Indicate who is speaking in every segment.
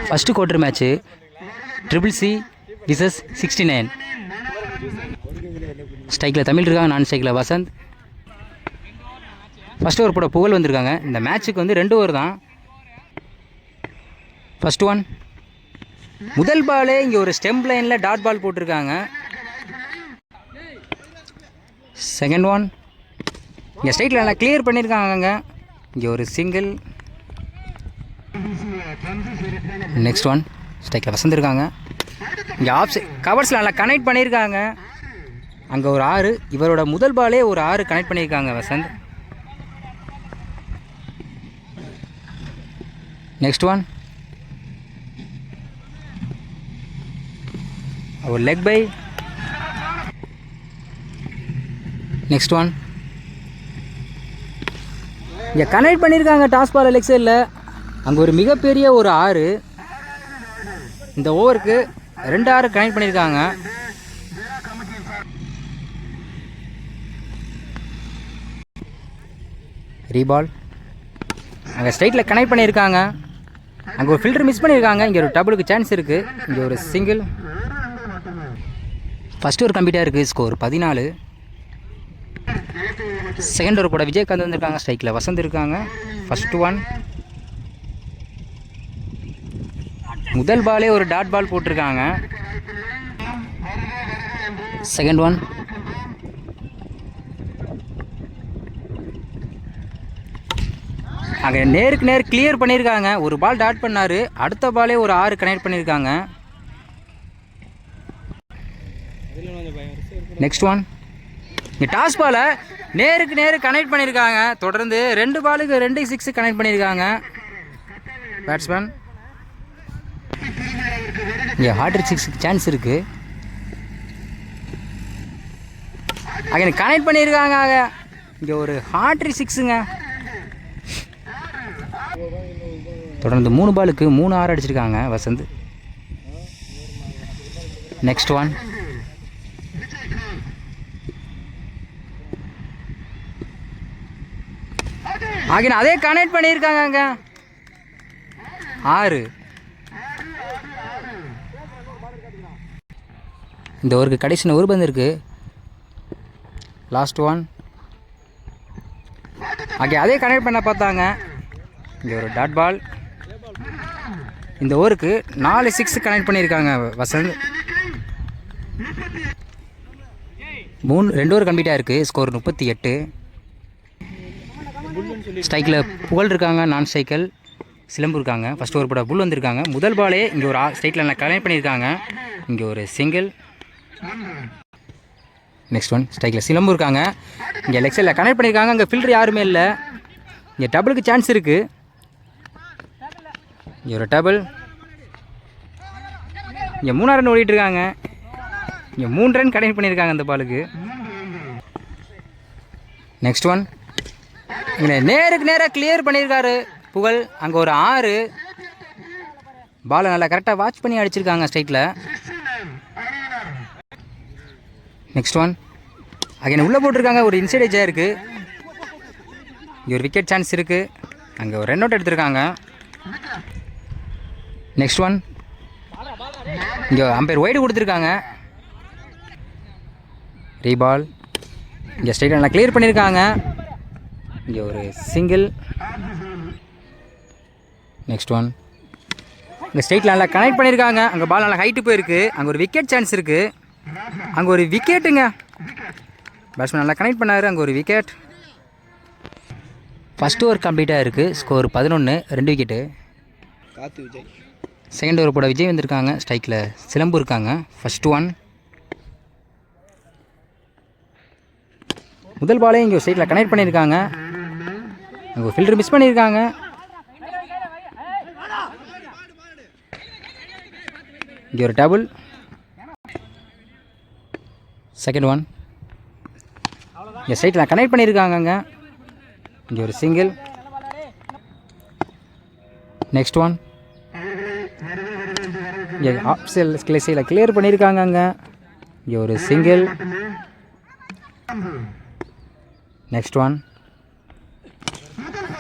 Speaker 1: First quarter match triple C versus 69. ஸ்ட்ரைக்கில் தமிழ் இருக்காங்க, நான் ஸ்ட்ரைக்கில் வசந்த். ஃபஸ்ட் ஓவர் போட புகழ் வந்திருக்காங்க. இந்த மேட்ச்சுக்கு வந்து 2 ஓவர் தான். ஃபஸ்ட் ஒன் முதல் பாலே இங்கே ஒரு ஸ்டெம்ப் லைனில் டாட் பால் போட்டிருக்காங்க. செகண்ட் ஒன் இங்கே ஸ்ட்ரைட்டில் நல்லா கிளியர் பண்ணியிருக்காங்க. இங்கே ஒரு சிங்கிள். நெக்ஸ்ட் ஒன் ஸ்ட்ரைக்கில் வசந்திருக்காங்க. இங்கே கவர்ஸில் நல்லா கனெக்ட் பண்ணியிருக்காங்க. அங்கே ஒரு 6. இவரோட முதல் பாலே ஒரு 6 கனெக்ட் பண்ணியிருக்காங்க வசந்த். நெக்ஸ்ட் ஒன் ஒரு லெக் பை. நெக்ஸ்ட் ஒன் இங்கே கனெக்ட் பண்ணியிருக்காங்க டாஸ் பால் லெக் சைடில். அங்கே ஒரு மிகப்பெரிய ஒரு 6. இந்த ஓவருக்கு 2 6 கனெக்ட் பண்ணியிருக்காங்க. ரீபால் அங்கே ஸ்ட்ரைட்டில் கனெக்ட் பண்ணியிருக்காங்க. அங்கே ஒரு ஃபில்டர் மிஸ் பண்ணியிருக்காங்க. இங்கே ஒரு டபுளுக்கு சான்ஸ் இருக்குது. இங்கே ஒரு சிங்கிள். ஃபஸ்ட் ஓவர் கம்ப்ளீட்டாக இருக்குது. ஸ்கோர் 14. செகண்ட் ஓவர் போட விஜயகாந்த் வந்திருக்காங்க. ஸ்ட்ரைக்கில் வசந்த் இருக்காங்க. ஃபஸ்ட் ஒன் முதல் பாலே ஒரு டாட் பால் போட்டிருக்காங்க. செகண்ட் ஒன் அங்கே நேருக்கு நேர் கிளியர் பண்ணியிருக்காங்க. ஒரு பால் டாட் பண்ணார். அடுத்த பாலே ஒரு 6 கனெக்ட் பண்ணியிருக்காங்க. நெக்ஸ்ட் ஒன் இங்கே டாஸ் பாலை நேருக்கு நேரு கனெக்ட் பண்ணியிருக்காங்க. தொடர்ந்து 2 பாலுக்கு 2 6 கனெக்ட் பண்ணியிருக்காங்க பேட்ஸ்மேன். இங்கே ஹார்ட்ரிக் 6 சான்ஸ் இருக்குது. அங்கே கனெக்ட் பண்ணியிருக்காங்க. இங்கே ஒரு ஹார்ட்ரிக் 6ங்க. தொடர்ந்து 3 பாலுக்கு 3 6 அடிச்சிருக்காங்க வசந்த். நெக்ஸ்ட் ஒன் ஆகின அதே கனெக்ட் பண்ணியிருக்காங்க. அங்கே 6. இந்த ஓவருக்கு கடைசி ஒரு பந்து இருக்குது. லாஸ்ட் ஒன் ஆகிய அதே கனெக்ட் பண்ண பார்த்தாங்க. இங்கே ஒரு டாட் பால். இந்த ஓவருக்கு 4 6 கனெக்ட் பண்ணியிருக்காங்க வசந்த். 2 ஓவர் கம்ப்ளீட்டாக இருக்குது. ஸ்கோர் 38. ஸ்ட்ரைக்கில் புகழ் இருக்காங்க, நான் ஸ்ட்ரைக்கல் சிலம்பு இருக்காங்க. ஃபஸ்ட் ஓவர் போட புல் வந்திருக்காங்க. முதல் பாலே இங்கே ஒரு ஸ்ட்ரைட்டில் நல்லா கனெக்ட் பண்ணியிருக்காங்க. இங்கே ஒரு சிங்கிள். நெக்ஸ்ட் ஒன் ஸ்ட்ரைக்கில் சிலம்பு இருக்காங்க. இங்கே லெக் சைடில் கனெக்ட் பண்ணியிருக்காங்க. அங்கே ஃபில்டர் யாருமே இல்லை. இங்கே டபுளுக்கு சான்ஸ் இருக்குது. இங்கே ஒரு டபுள். இங்கே 3 ரன் ஓடிட்டுருக்காங்க. இங்கே 3 ரன் கனெக்ட் பண்ணியிருக்காங்க அந்த பாலுக்கு. நெக்ஸ்ட் ஒன் இங்கே நேருக்கு நேராக கிளியர் பண்ணியிருக்காரு புகழ். அங்கே ஒரு 6. பாலை நல்லா கரெக்டாக வாட்ச் பண்ணி அடிச்சிருக்காங்க ஸ்ட்ரைட்டில். நெக்ஸ்ட் ஒன் அங்கே உள்ளே போட்டிருக்காங்க. ஒரு இன்சைட் எஜ்ஜாக இருக்குது. இங்கே ஒரு விக்கெட் சான்ஸ் இருக்குது. அங்கே ஒரு ரன் அவுட் எடுத்திருக்காங்க. நெக்ஸ்ட் ஒன் இங்கே அம்பையர் ஒய்டு கொடுத்துருக்காங்க. ரீபால் இங்கே ஸ்ட்ரைட்டாக நல்லா கிளியர் பண்ணியிருக்காங்க. இங்கே ஒரு சிங்கிள். நெக்ஸ்ட் ஒன் இங்கே ஸ்ட்ரைட்டில் நல்லா கனெக்ட் பண்ணியிருக்காங்க. அங்கே பால் நல்லா ஹைட்டு போயிருக்கு. அங்கே ஒரு விக்கெட் சான்ஸ் இருக்குது. அங்கே ஒரு விக்கெட்டுங்க. பேட்ஸ்மேன் நல்லா கனெக்ட் பண்ணார். அங்கே ஒரு விக்கெட். ஃபஸ்ட் ஓவர் கம்ப்ளீட்டாக இருக்குது. ஸ்கோர் 11. 2 விக்கெட்டு. செகண்ட் ஓவர் போட விஜய் வந்திருக்காங்க. ஸ்ட்ரைக்கில் சிலம்பு இருக்காங்க. ஃபஸ்ட் ஒன் முதல் பாலே இங்கே ஸ்ட்ரைட்டில் கனெக்ட் பண்ணியிருக்காங்க. அங்கே ஒரு ஃபில்டர் மிஸ் பண்ணியிருக்காங்க. இங்கே ஒரு டபுள். செகண்ட் ஒன் இங்கே ஸ்ட்ரைட்டில் கனெக்ட் பண்ணியிருக்காங்க. அங்கே இங்கே ஒரு சிங்கிள். நெக்ஸ்ட் ஒன் இங்கே ஆஃப் சைடில் கிளியர் பண்ணியிருக்காங்க. அங்கே இங்கே ஒரு சிங்கிள். நெக்ஸ்ட் ஒன்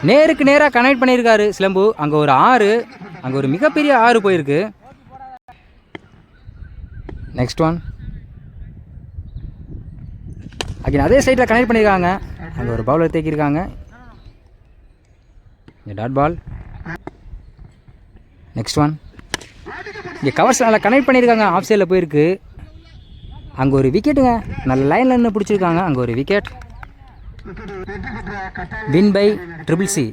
Speaker 1: நேருக்கு நேராக கனெக்ட் பண்ணியிருக்காரு சிலம்பு. அங்கே ஒரு 6. அங்கே ஒரு மிகப்பெரிய ஆறு போயிருக்கு. நெக்ஸ்ட் ஒன் அகைன் அதே சைடில் கனெக்ட் பண்ணியிருக்காங்க. அங்கே ஒரு பவுலர் தேக்கியிருக்காங்க. இங்கே டாட் பால். நெக்ஸ்ட் ஒன் இங்கே கவர்ஸ் நல்லா கனெக்ட் பண்ணியிருக்காங்க. ஆஃப் சைடில் போயிருக்கு. அங்கே ஒரு விக்கெட்டுங்க. நல்ல லைனில் நின்று பிடிச்சிருக்காங்க. அங்கே ஒரு wicket. Win by triple C.